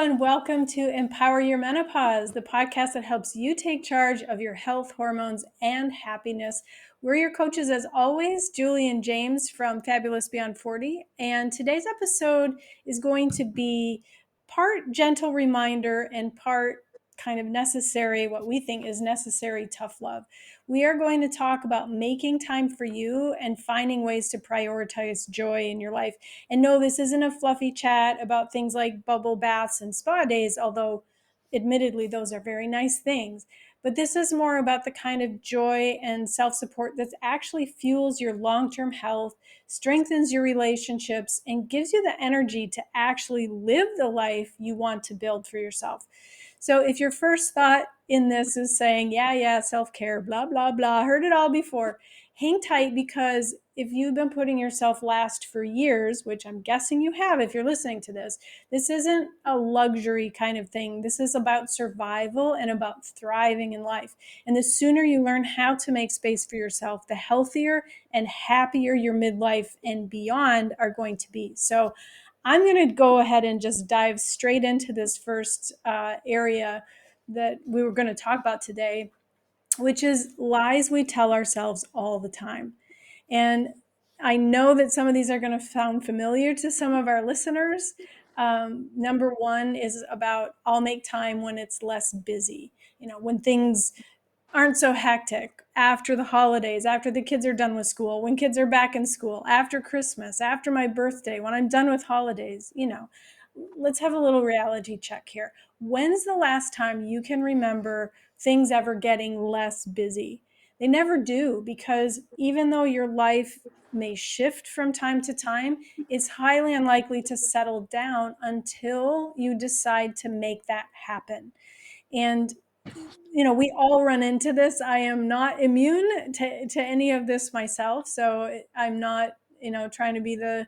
and welcome to Empower Your Menopause, the podcast that helps you take charge of your health, hormones, and happiness. We're your coaches, as always, Juli and James from Fabulous Beyond 40. And today's episode is going to be part gentle reminder and part kind of necessary, what we think is necessary tough love. We are going to talk about making time for you and finding ways to prioritize joy in your life. And no, this isn't a fluffy chat about things like bubble baths and spa days, although admittedly, those are very nice things. But this is more about the kind of joy and self support that actually fuels your long term health, strengthens your relationships, and gives you the energy to actually live the life you want to build for yourself. So if your first thought in this is saying, yeah, self care, blah, blah, blah, heard it all before, hang tight, because if you've been putting yourself last for years, which I'm guessing you have if you're listening to this isn't a luxury kind of thing. This is about survival and about thriving in life. And the sooner you learn how to make space for yourself, the healthier and happier your midlife and beyond are going to be. So I'm going to go ahead and just dive straight into this first area that we were going to talk about today, which is lies we tell ourselves all the time. And I know that some of these are going to sound familiar to some of our listeners. Number one is about I'll make time when it's less busy, when things aren't so hectic, after the holidays, after the kids are done with school, when kids are back in school, after Christmas, after my birthday, when I'm done with holidays. Let's have a little reality check here. When's the last time you can remember things ever getting less busy? They never do, because even though your life may shift from time to time, it's highly unlikely to settle down until you decide to make that happen. And we all run into this. I am not immune to any of this myself. So I'm not, trying to be the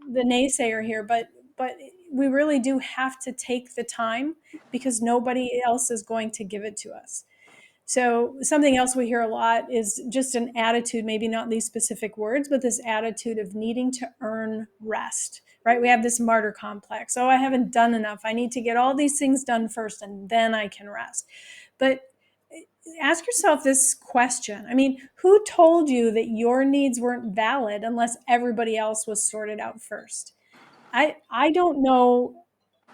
naysayer here, but we really do have to take the time, because nobody else is going to give it to us. So something else we hear a lot is just an attitude, maybe not these specific words, but this attitude of needing to earn rest, right? We have this martyr complex. Oh, I haven't done enough. I need to get all these things done first, and then I can rest. But ask yourself this question. I mean, who told you that your needs weren't valid unless everybody else was sorted out first? I don't know.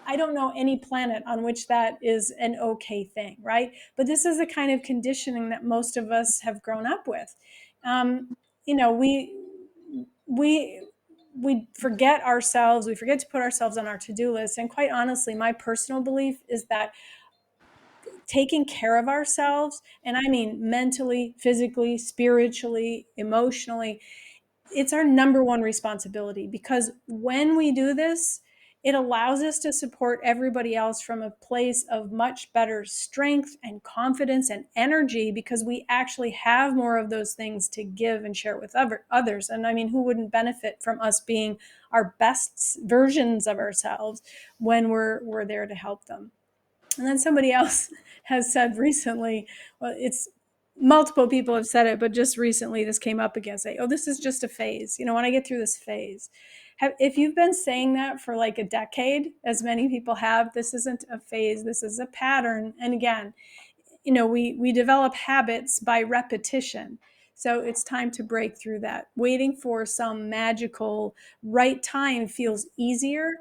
I don't know any planet on which that is an okay thing, right? But this is the kind of conditioning that most of us have grown up with. Um, you know, we we we forget ourselves. We forget to put ourselves on our to-do list. And quite honestly, my personal belief is that taking care of ourselves, and I mean mentally, physically, spiritually, emotionally, it's our number one responsibility, because when we do this, it allows us to support everybody else from a place of much better strength and confidence and energy, because we actually have more of those things to give and share with others. And I mean, who wouldn't benefit from us being our best versions of ourselves when we're there to help them? And then somebody else has said recently, well, it's multiple people have said it, but just recently this came up again, say, oh, this is just a phase. When I get through this phase, if you've been saying that for like a decade, as many people have, this isn't a phase, this is a pattern. And again, we develop habits by repetition. So it's time to break through that. Waiting for some magical right time feels easier,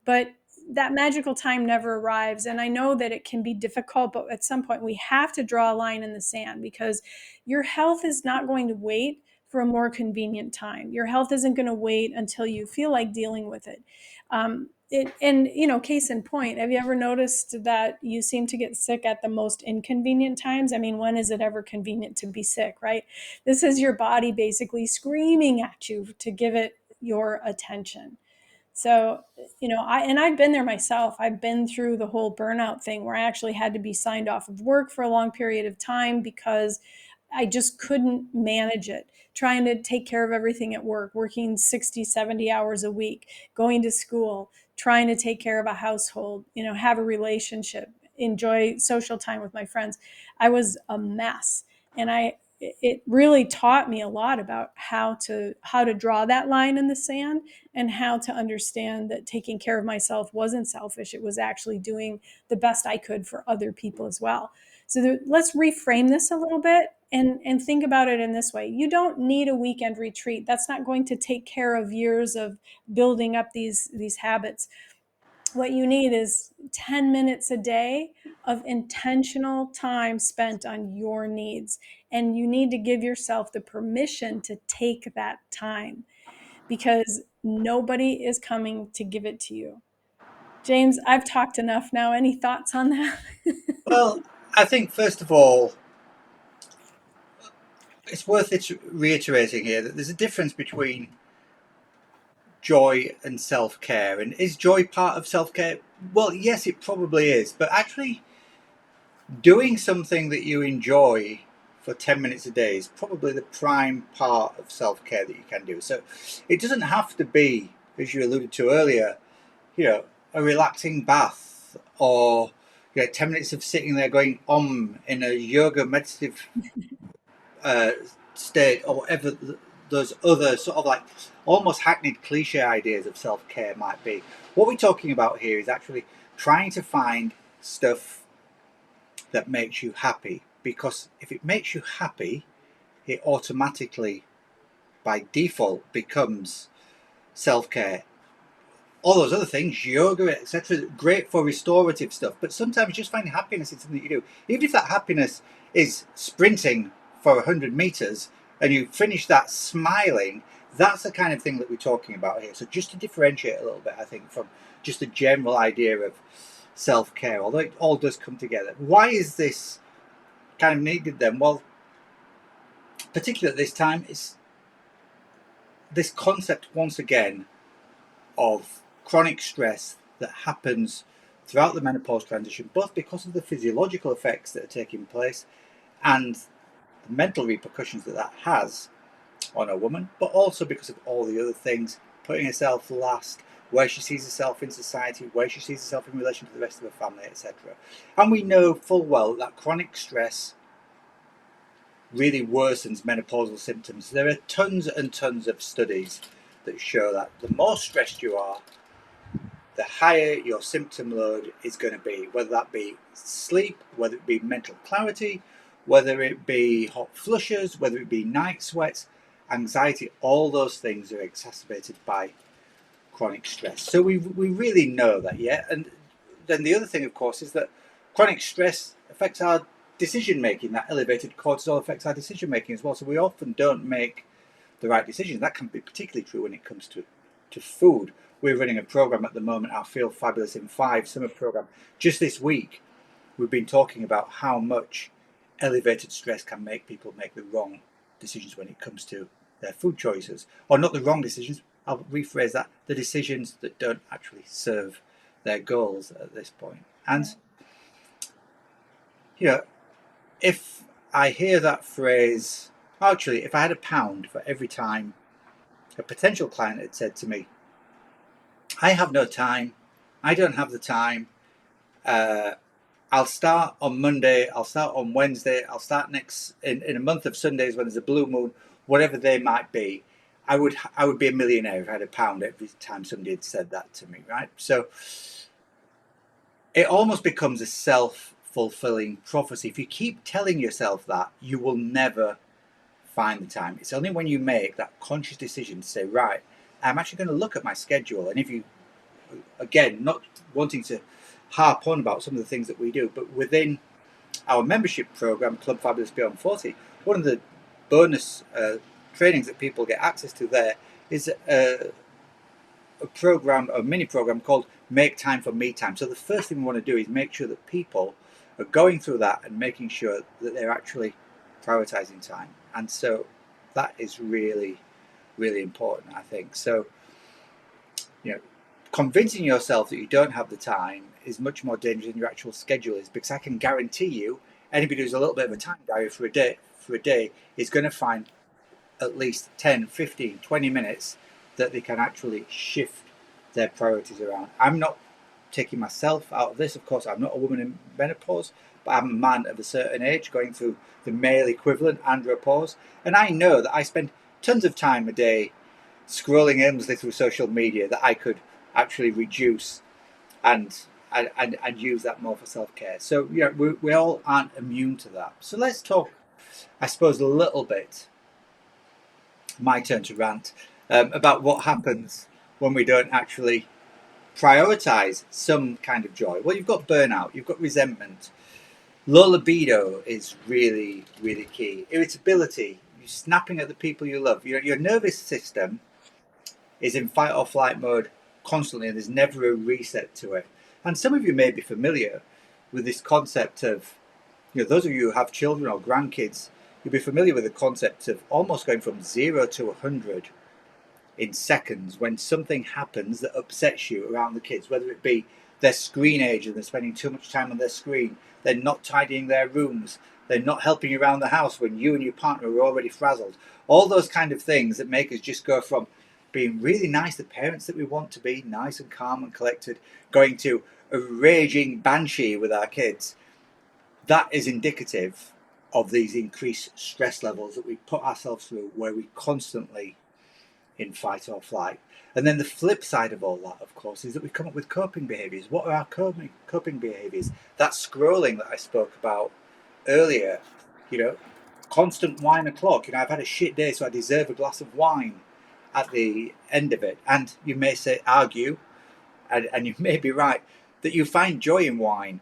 but that magical time never arrives. And I know that it can be difficult, but at some point we have to draw a line in the sand, because your health is not going to wait for a more convenient time. Your health isn't going to wait until you feel like dealing with it. Case in point, have you ever noticed that you seem to get sick at the most inconvenient times? I mean, when is it ever convenient to be sick, right? This is your body basically screaming at you to give it your attention. So, I've been there myself. I've been through the whole burnout thing where I actually had to be signed off of work for a long period of time because I just couldn't manage it. Trying to take care of everything at work, working 60, 70 hours a week, going to school, trying to take care of a household, have a relationship, enjoy social time with my friends. I was a mess. And it really taught me a lot about how to draw that line in the sand, and how to understand that taking care of myself wasn't selfish. It was actually doing the best I could for other people as well. So let's reframe this a little bit and think about it in this way. You don't need a weekend retreat. That's not going to take care of years of building up these habits. What you need is 10 minutes a day of intentional time spent on your needs. And you need to give yourself the permission to take that time, because nobody is coming to give it to you. James, I've talked enough now. Any thoughts on that? Well, I think first of all, it's worth it reiterating here that there's a difference between joy and self-care. And is joy part of self-care? Well, yes, it probably is. But actually, doing something that you enjoy for 10 minutes a day is probably the prime part of self-care that you can do. So it doesn't have to be, as you alluded to earlier, a relaxing bath, or 10 minutes of sitting there going in a yoga meditative uh, state, or whatever those other sort of like almost hackneyed cliche ideas of self-care might be. What we're talking about here is actually trying to find stuff that makes you happy, because if it makes you happy, it automatically by default becomes self-care. All those other things, yoga, etc., great for restorative stuff. But sometimes just finding happiness in something that you do, even if that happiness is sprinting for 100 meters and you finish that smiling, that's the kind of thing that we're talking about here. So just to differentiate a little bit, I think, from just a general idea of self-care, although it all does come together. Why is this kind of needed then? Well, particularly at this time, it's this concept once again of chronic stress that happens throughout the menopause transition, both because of the physiological effects that are taking place and the mental repercussions that that has on a woman, but also because of all the other things, putting herself last, where she sees herself in society, where she sees herself in relation to the rest of her family, etc. And we know full well that chronic stress really worsens menopausal symptoms. There are tons and tons of studies that show that the more stressed you are, the higher your symptom load is going to be, whether that be sleep, whether it be mental clarity, whether it be hot flushes, whether it be night sweats, anxiety. All those things are exacerbated by chronic stress. So we really know that, yeah. And then the other thing, of course, is that chronic stress affects our decision making. That elevated cortisol affects our decision making as well. So we often don't make the right decisions. That can be particularly true when it comes to food. We're running a program at the moment, our Feel Fabulous in 5 summer program. Just this week, we've been talking about how much elevated stress can make people make the wrong decisions when it comes to their food choices. Or not the wrong decisions, I'll rephrase that, the decisions that don't actually serve their goals at this point. And, if I hear that phrase, actually, if I had £1 for every time a potential client had said to me, I have no time, I don't have the time, uh, I'll start on Monday, I'll start on Wednesday, I'll start next in a month of Sundays when there's a blue moon, whatever they might be, I would be a millionaire if I had £1 every time somebody had said that to me, right? So it almost becomes a self-fulfilling prophecy. If you keep telling yourself that, you will never find the time. It's only when you make that conscious decision to say, right, I'm actually going to look at my schedule. And if you, again, not wanting to harp on about some of the things that we do, but within our membership program, Club Fabulous Beyond 40, one of the bonus trainings that people get access to there is a program, a mini program called Make Time for Me Time. So the first thing we want to do is make sure that people are going through that and making sure that they're actually prioritizing time. And so that is really, really important, I think. So, convincing yourself that you don't have the time is much more dangerous than your actual schedule is, because I can guarantee you anybody who's a little bit of a time diary for a day is going to find at least 10, 15, 20 minutes that they can actually shift their priorities around. I'm not taking myself out of this. Of course, I'm not a woman in menopause, but I'm a man of a certain age going through the male equivalent, andropause. And I know that I spend tons of time a day scrolling aimlessly through social media that I could actually reduce and and use that more for self care. So we all aren't immune to that. So let's talk, I suppose, a little bit. My turn to rant about what happens when we don't actually prioritize some kind of joy. Well, you've got burnout, you've got resentment. Low libido is really, really key. Irritability, you snapping at the people you love. Your nervous system is in fight or flight mode constantly, and there's never a reset to it. And some of you may be familiar with this concept of, those of you who have children or grandkids, you'll be familiar with the concept of almost going from 0 to 100 in seconds when something happens that upsets you around the kids, whether it be their screen age and they're spending too much time on their screen, they're not tidying their rooms, they're not helping around the house when you and your partner are already frazzled. All those kind of things that make us just go from being really nice, the parents that we want to be, nice and calm and collected, going to a raging banshee with our kids. That is indicative of these increased stress levels that we put ourselves through, where we constantly in fight or flight. And then the flip side of all that, of course, is that we come up with coping behaviours. What are our coping behaviours? That scrolling that I spoke about earlier, you know, constant wine o'clock. I've had a shit day, so I deserve a glass of wine at the end of it. And you may say, argue, and you may be right, that you find joy in wine,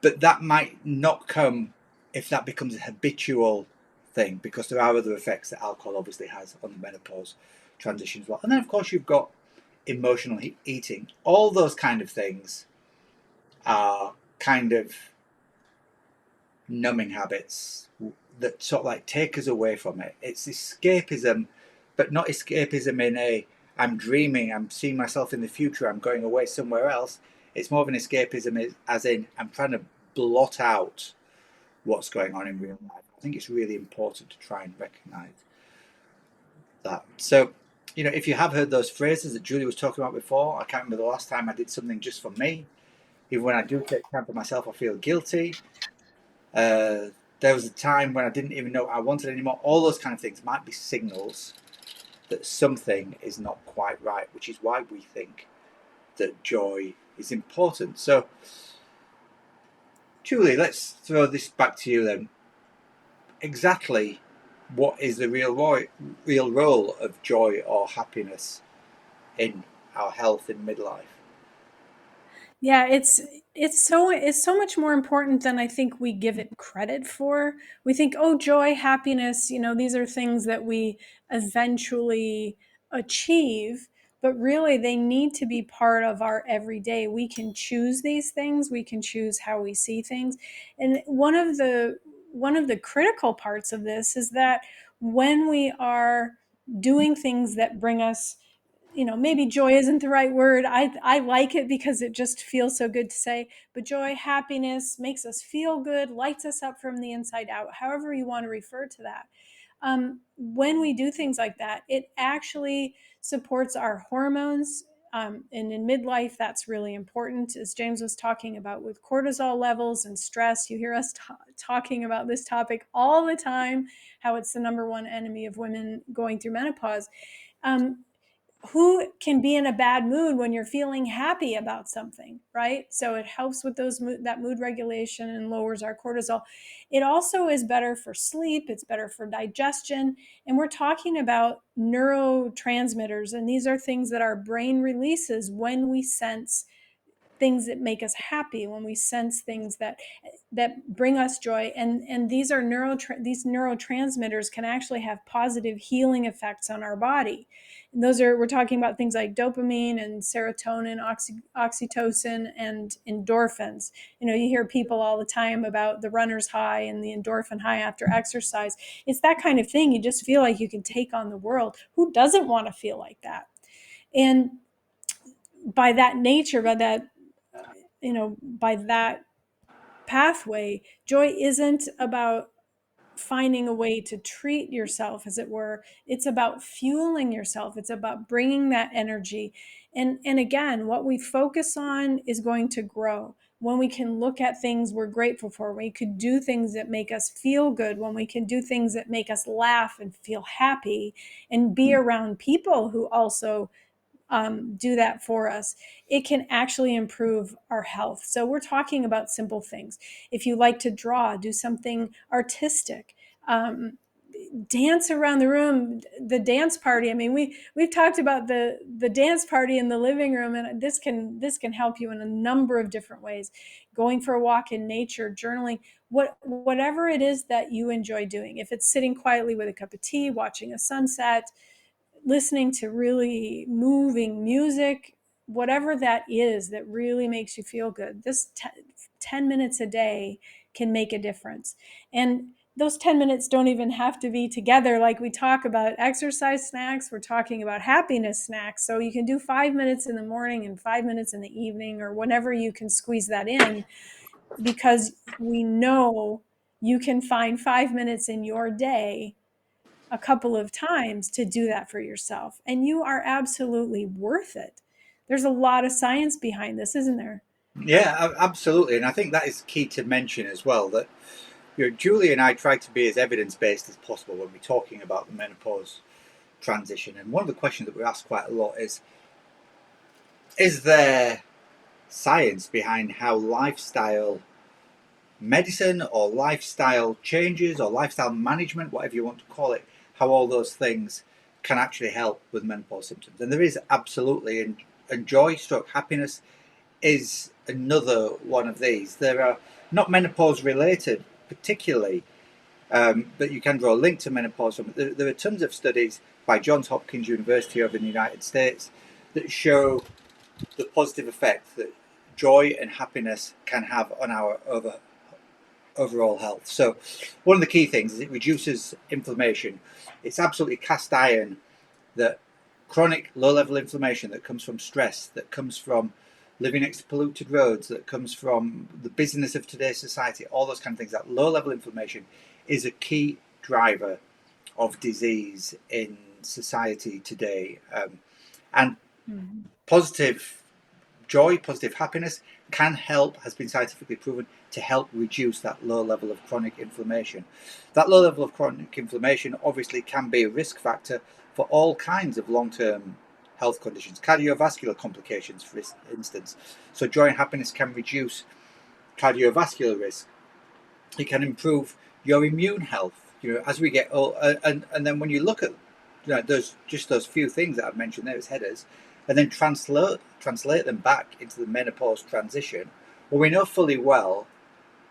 but that might not come if that becomes a habitual thing, because there are other effects that alcohol obviously has on the menopause transition as well. And then, of course, you've got emotional eating. All those kind of things are kind of numbing habits that sort of like take us away from it. It's escapism, but not escapism in a I'm dreaming, I'm seeing myself in the future, I'm going away somewhere else. It's more of an escapism as in I'm trying to blot out what's going on in real life. I think it's really important to try and recognize that. So, if you have heard those phrases that Julie was talking about before, I can't remember the last time I did something just for me. Even when I do take time for myself, I feel guilty. Uh, there was a time when I didn't even know what I wanted anymore. All those kind of things might be signals that something is not quite right, which is why we think that joy is important. So, Julie, let's throw this back to you then. Exactly what is the real role of joy or happiness in our health in midlife? Yeah, it's so much more important than I think we give it credit for. We think, oh, joy, happiness, these are things that we eventually achieve, but really they need to be part of our everyday. We can choose these things, we can choose how we see things. And one of the critical parts of this is that when we are doing things that bring us, maybe joy isn't the right word. I like it because it just feels so good to say, but joy, happiness makes us feel good, lights us up from the inside out, however you want to refer to that. When we do things like that, it actually supports our hormones. And in midlife, that's really important, as James was talking about with cortisol levels and stress. You hear us talking about this topic all the time, how it's the number one enemy of women going through menopause. Um, who can be in a bad mood when you're feeling happy about something, right? So it helps with that mood regulation and lowers our cortisol. It also is better for sleep, it's better for digestion, and we're talking about neurotransmitters, and these are things that our brain releases when we sense things that make us happy, when we sense things that bring us joy. And these neurotransmitters can actually have positive healing effects on our body. And we're talking about things like dopamine and serotonin, oxytocin, and endorphins. You hear people all the time about the runner's high and the endorphin high after exercise. It's that kind of thing. You just feel like you can take on the world. Who doesn't want to feel like that? And by that nature, by that pathway, joy isn't about finding a way to treat yourself, as it were. It's about fueling yourself. It's about bringing that energy. And again, what we focus on is going to grow. When we can look at things we're grateful for, when we could do things that make us feel good, when we can do things that make us laugh and feel happy, and be around people who also do that for us, it can actually improve our health. So we're talking about simple things. If you like to draw, do something artistic. Dance around the room, the dance party. I mean, we've talked about the dance party in the living room, and this can help you in a number of different ways. Going for a walk in nature, journaling, whatever it is that you enjoy doing. If it's sitting quietly with a cup of tea, watching a sunset, listening to really moving music, whatever that is that really makes you feel good, 10 minutes a day can make a difference. And those 10 minutes don't even have to be together. Like we talk about exercise snacks, we're talking about happiness snacks. So you can do 5 minutes in the morning and 5 minutes in the evening, or whenever you can squeeze that in, because we know you can find 5 minutes in your day a couple of times to do that for yourself. And you are absolutely worth it. There's a lot of science behind this, isn't there? Yeah, absolutely. And I think that is key to mention as well, that Julie and I try to be as evidence based as possible when we're talking about the menopause transition. And one of the questions that we ask quite a lot is there science behind how lifestyle medicine or lifestyle changes or lifestyle management, whatever you want to call it, how all those things can actually help with menopause symptoms? And there is absolutely, and joy stroke happiness is another one of these. There are not menopause related particularly, but you can draw a link to menopause from it. There are tons of studies by Johns Hopkins University over in the United States that show the positive effect that joy and happiness can have on our overall health. So one of the key things is it reduces inflammation. It's absolutely cast iron that chronic low-level inflammation that comes from stress, that comes from living next to polluted roads, that comes from the busyness of today's society, all those kind of things, that low-level inflammation is a key driver of disease in society today. And Mhm. positive joy, positive happiness can help, has been scientifically proven, to help reduce that low level of chronic inflammation. That low level of chronic inflammation obviously can be a risk factor for all kinds of long-term health conditions, cardiovascular complications, for instance. So joy and happiness can reduce cardiovascular risk. It can improve your immune health. As we get old, and then when you look at those few things that I've mentioned there as headers, and then translate them back into the menopause transition. Well, we know fully well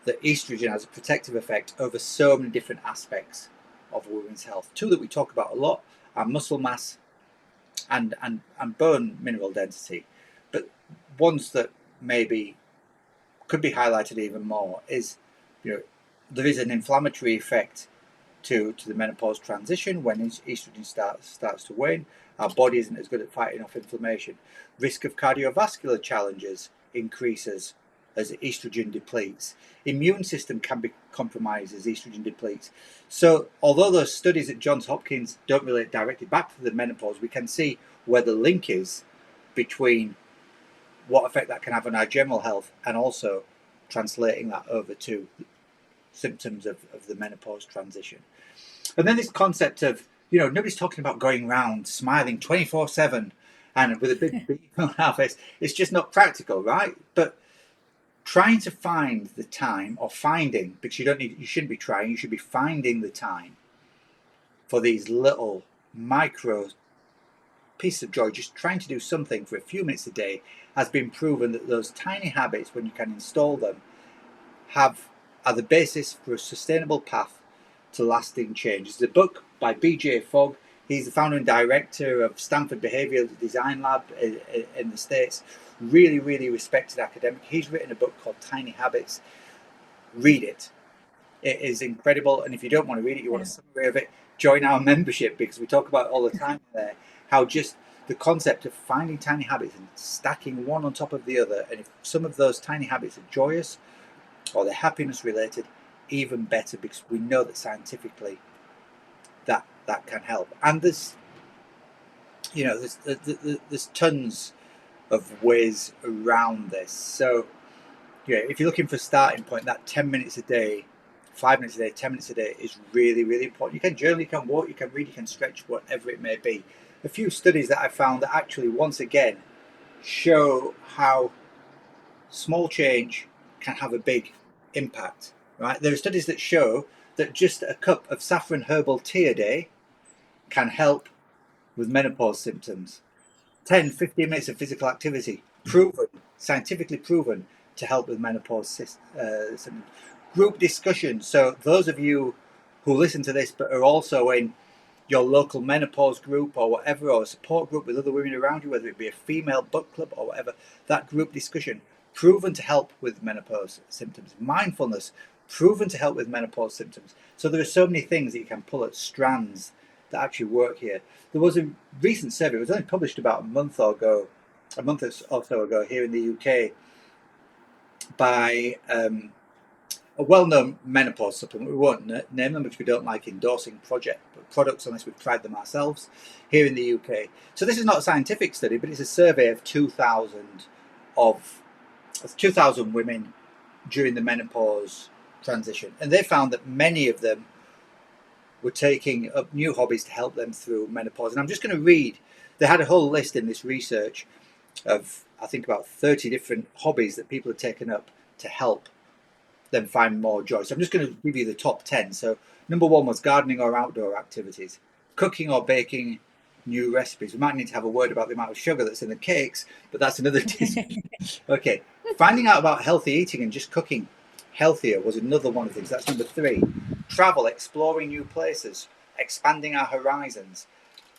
that estrogen has a protective effect over so many different aspects of a woman's health. Two that we talk about a lot are muscle mass and bone mineral density, but ones that maybe could be highlighted even more is, you know, there is an inflammatory effect to the menopause transition. When estrogen starts to wane, our body isn't as good at fighting off inflammation. Risk of cardiovascular challenges increases as estrogen depletes. Immune system can be compromised as estrogen depletes. So although those studies at Johns Hopkins don't relate directly back to the menopause, we can see where the link is between what effect that can have on our general health and also translating that over to symptoms of the menopause transition. And then this concept of, nobody's talking about going around smiling 24/7 and with a big beat on our face. It's just not practical, right? But trying to find the time, or finding, because you shouldn't be trying, you should be finding the time for these little micro pieces of joy, just trying to do something for a few minutes a day, has been proven that those tiny habits, when you can install them, are the basis for a sustainable path to lasting change. It's a book by B.J. Fogg. He's the founder and director of Stanford Behavioral Design Lab in the States. Really, really respected academic. He's written a book called Tiny Habits. Read it. It is incredible. And if you don't want to read it, you want Yeah. a summary of it, join our membership, because we talk about it all the time there, how just the concept of finding tiny habits and stacking one on top of the other. And if some of those tiny habits are joyous or they're happiness related, even better, because we know that scientifically that can help. And there's tons of ways around this. So, yeah, if you're looking for a starting point, that 10 minutes a day, 5 minutes a day, 10 minutes a day is really, really important. You can journal, you can walk, you can read, you can stretch, whatever it may be. A few studies that I found that actually, once again, show how small change can have a big impact. Right? There are studies that show that just a cup of saffron herbal tea a day can help with menopause symptoms. 10, 15 minutes of physical activity, proven, scientifically proven to help with menopause symptoms. Group discussion. So, those of you who listen to this but are also in your local menopause group or whatever, or a support group with other women around you, whether it be a female book club or whatever, that group discussion proven to help with menopause symptoms. Mindfulness proven to help with menopause symptoms. So there are so many things that you can pull at strands that actually work here. There was a recent survey, it was only published about a month or so ago here in the UK by a well-known menopause supplement. We won't name them because we don't like endorsing products unless we've tried them ourselves here in the UK. So this is not a scientific study, but it's a survey of 2,000 women during the menopause transition, and they found that many of them were taking up new hobbies to help them through menopause. And I'm just going to read. They had a whole list in this research of, I think, about 30 different hobbies that people had taken up to help them find more joy. So I'm just going to give you the top 10. So number one was gardening or outdoor activities, cooking or baking new recipes. We might need to have a word about the amount of sugar that's in the cakes, but that's another discussion. Okay, finding out about healthy eating and just cooking healthier was another one of the things. That's number three. Travel, exploring new places, expanding our horizons,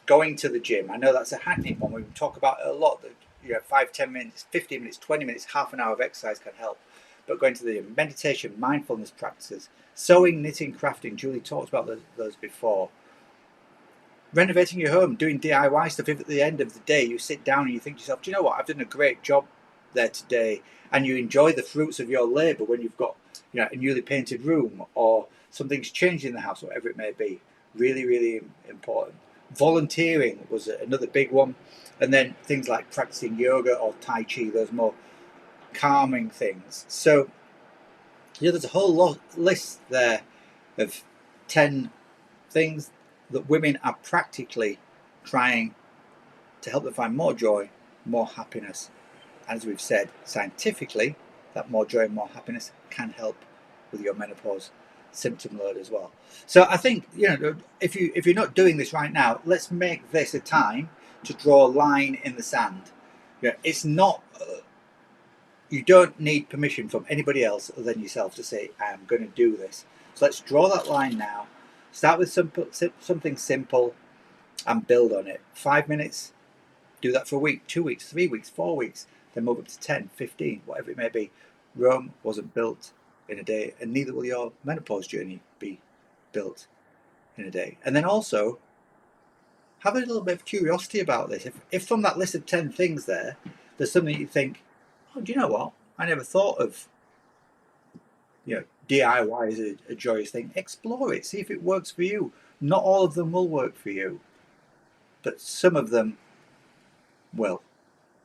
going to the gym. I know that's a hackneyed one. We talk about it a lot. That 5, 10 minutes, 15 minutes, 20 minutes, half an hour of exercise can help. But going to the meditation, mindfulness practices, sewing, knitting, crafting. Julie talked about those before. Renovating your home, doing DIY stuff. If at the end of the day you sit down and you think to yourself, do you know what, I've done a great job there today, and you enjoy the fruits of your labour when you've got a newly painted room or something's changed in the house, whatever it may be. Really, really important. Volunteering was another big one. And then things like practicing yoga or Tai Chi, those more calming things. So, there's a whole list there of 10 things that women are practically trying to help them find more joy, more happiness. And as we've said, scientifically, that more joy and more happiness can help with your menopause symptom load as well. So I think, if you're not doing this right now, let's make this a time to draw a line in the sand. It's not. You don't need permission from anybody else other than yourself to say, I am going to do this. So let's draw that line now. Start with something simple and build on it. 5 minutes, do that for a week, 2 weeks, 3 weeks, 4 weeks, then move up to 10, 15, whatever it may be. Rome wasn't built in a day, and neither will your menopause journey be built in a day. And then also, have a little bit of curiosity about this. If from that list of 10 things there's something you think, oh, do you know what? I never thought of DIY as a joyous thing. Explore it. See if it works for you. Not all of them will work for you, but some of them will.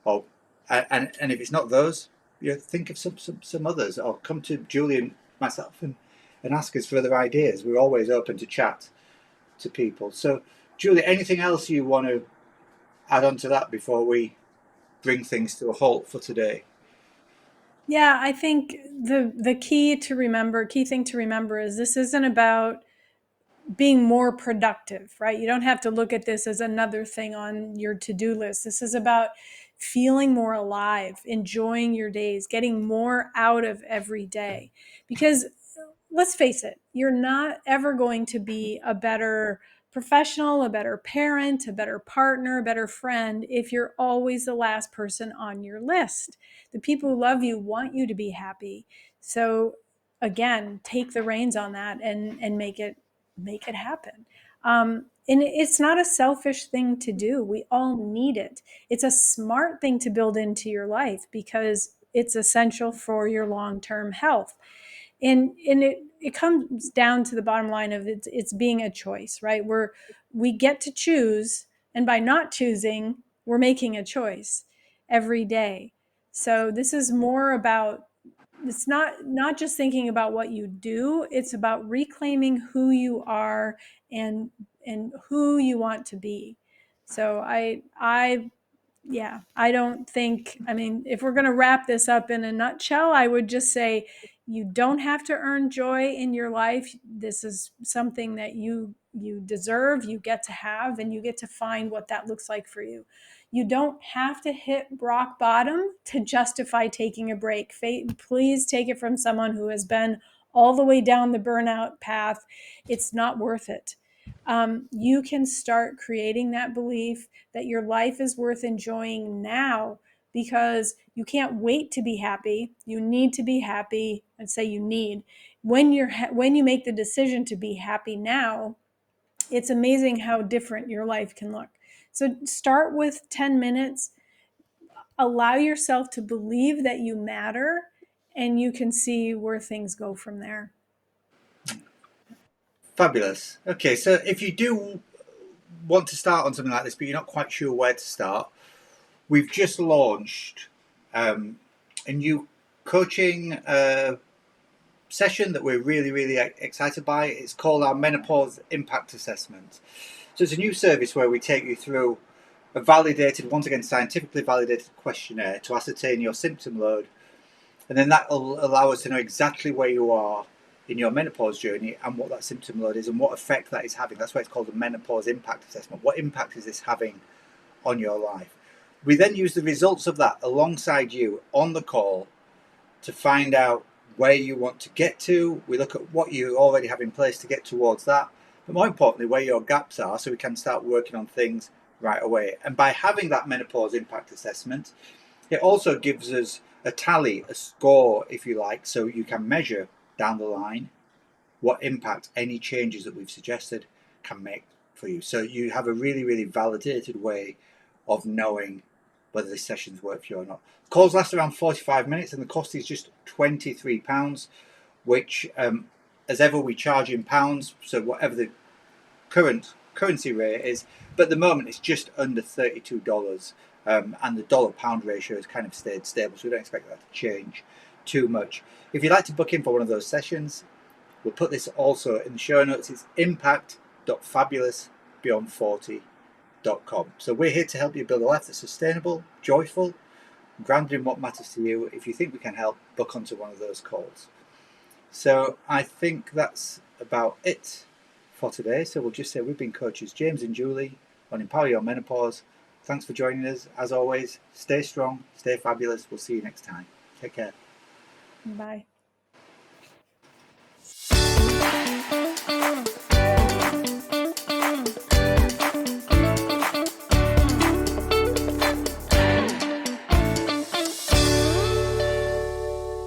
Or and if it's not those, think of some others, or come to Julie and myself and ask us for other ideas. We're always open to chat to people. So, Julie, anything else you want to add on to that before we bring things to a halt for today? Yeah, I think the key thing to remember is this isn't about being more productive, right? You don't have to look at this as another thing on your to-do list. This is about feeling more alive, enjoying your days, getting more out of every day. Because let's face it, you're not ever going to be a better professional, a better parent, a better partner, a better friend if you're always the last person on your list. The people who love you want you to be happy. So again, take the reins on that and make it happen. And it's not a selfish thing to do. We all need it. It's a smart thing to build into your life because it's essential for your long-term health. And it comes down to the bottom line of it's being a choice, right? We get to choose, and by not choosing, we're making a choice. every day. So this is more about, it's not just thinking about what you do, it's about reclaiming who you are and who you want to be. So I yeah, I don't think, I mean, if we're going to wrap this up in a nutshell, I would just say you don't have to earn joy in your life. This is something that you deserve, you get to have, and you get to find what that looks like for you. You don't have to hit rock bottom to justify taking a break. Please take it from someone who has been all the way down the burnout path. It's not worth it. You can start creating that belief that your life is worth enjoying now, because you can't wait to be happy. You need to be happy. And say you need. When you make the decision to be happy now, it's amazing how different your life can look. So start with 10 minutes. Allow yourself to believe that you matter, and you can see where things go from there. Fabulous. Okay, so if you do want to start on something like this, but you're not quite sure where to start, we've just launched a new coaching session that we're really, really excited by. It's called our Menopause Impact Assessment. So it's a new service where we take you through a validated, once again, scientifically validated questionnaire to ascertain your symptom load. And then that will allow us to know exactly where you are in your menopause journey and what that symptom load is and what effect that is having. That's why it's called the Menopause Impact Assessment. What impact is this having on your life? We then use the results of that alongside you on the call to find out where you want to get to. We look at what you already have in place to get towards that, but more importantly, where your gaps are, so we can start working on things right away. And by having that menopause impact assessment, it also gives us a tally, a score, if you like, so you can measure down the line what impact any changes that we've suggested can make for you. So you have a really, really validated way of knowing whether the sessions work for you or not. Calls last around 45 minutes and the cost is just £23, which, as ever, we charge in pounds. So whatever the current currency rate is, but at the moment it's just under $32. And the dollar pound ratio has kind of stayed stable, so we don't expect that to change too much. If you'd like to book in for one of those sessions, we'll put this also in the show notes. It's impact.fabulousbeyond40.com. So we're here to help you build a life that's sustainable, joyful, grounded in what matters to you. If you think we can help, book onto one of those calls. So I think that's about it for today. So we'll just say we've been coaches James and Julie on Empower Your Menopause. Thanks for joining us. As always, stay strong, stay fabulous. We'll see you next time. Take care. Bye.